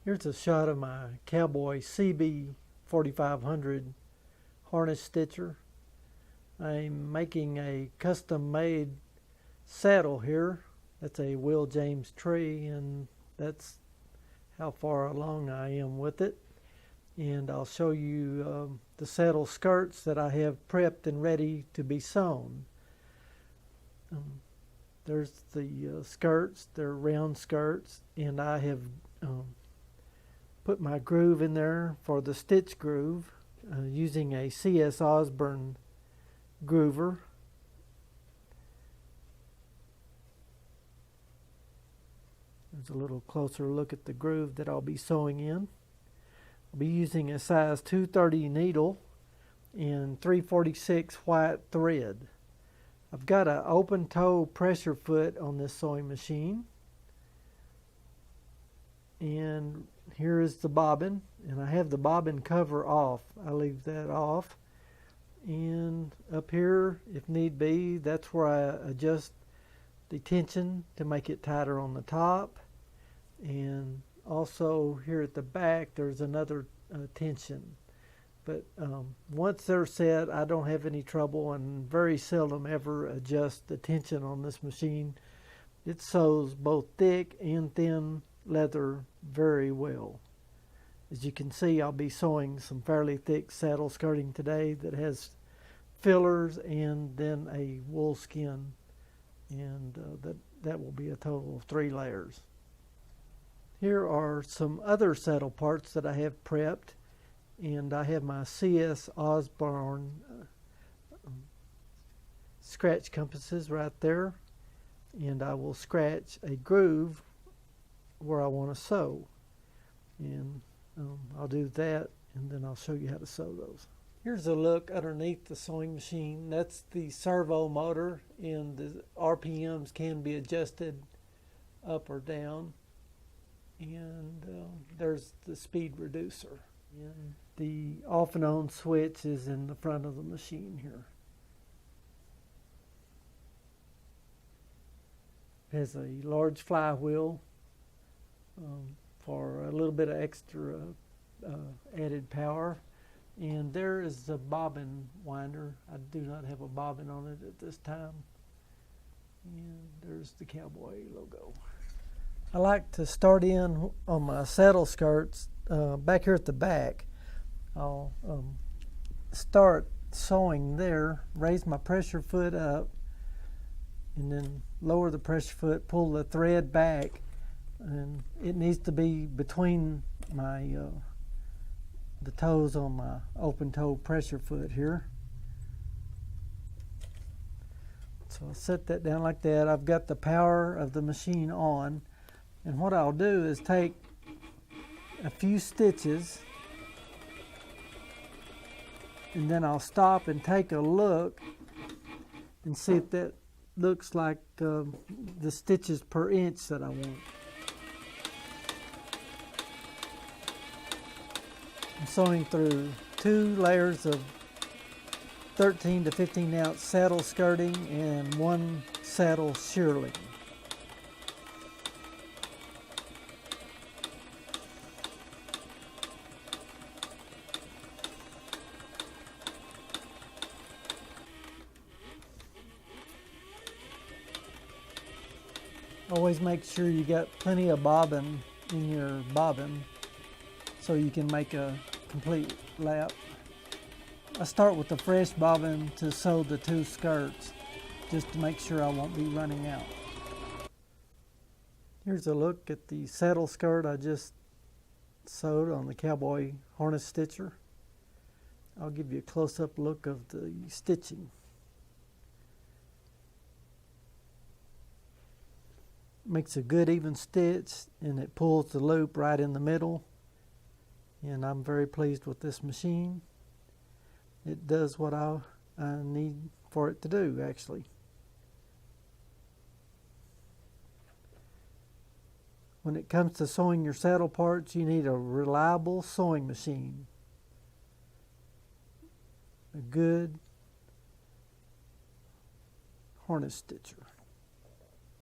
Here's a shot of my Cowboy CB-4500 harness stitcher. I'm making a custom-made saddle here. That's a Will James tree, and that's how far along I am with it. And I'll show you the saddle skirts that I have prepped and ready to be sewn. There's the skirts. They're round skirts, and I have put my groove in there for the stitch groove using a CS Osborne groover. There's a little closer look at the groove that I'll be sewing in. I'll be using a size 230 needle and 346 white thread. I've got an open toe pressure foot on this sewing machine, and here is the bobbin, and I have the bobbin cover off. I leave that off, and up here, if need be, that's where I adjust the tension to make it tighter on the top. And also here at the back there's another tension, but once they're set, I don't have any trouble and very seldom ever adjust the tension on this machine. It sews both thick and thin leather very well. As you can see, I'll be sewing some fairly thick saddle skirting today that has fillers and then a wool skin, and that will be a total of 3 layers. Here are some other saddle parts that I have prepped, and I have my CS Osborne scratch compasses right there, and I will scratch a groove where I want to sew, and I'll do that, and then I'll show you how to sew those. Here's a look underneath the sewing machine. That's the servo motor, and the RPMs can be adjusted up or down. And there's the speed reducer. And the off and on switch is in the front of the machine here. It has a large flywheel for a little bit of extra added power. And there is the bobbin winder. I do not have a bobbin on it at this time. And there's the Cowboy logo. I like to start in on my saddle skirts back here at the back. I'll start sewing there, raise my pressure foot up, and then lower the pressure foot, pull the thread back, and it needs to be between my the toes on my open toe pressure foot here. So I'll set that down like that. I've got the power of the machine on. And what I'll do is take a few stitches, and then I'll stop and take a look and see if that looks like the stitches per inch that I want. I'm sewing through 2 layers of 13 to 15 ounce saddle skirting and 1 saddle shearling. Always make sure you got plenty of bobbin in your bobbin so you can make a complete lap. I start with the fresh bobbin to sew the 2 skirts just to make sure I won't be running out. Here's a look at the saddle skirt I just sewed on the Cowboy harness stitcher. I'll give you a close-up look of the stitching. Makes a good even stitch, and it pulls the loop right in the middle, and I'm very pleased with this machine. It does what I need for it to do, actually. When it comes to sewing your saddle parts, you need a reliable sewing machine, a good harness stitcher.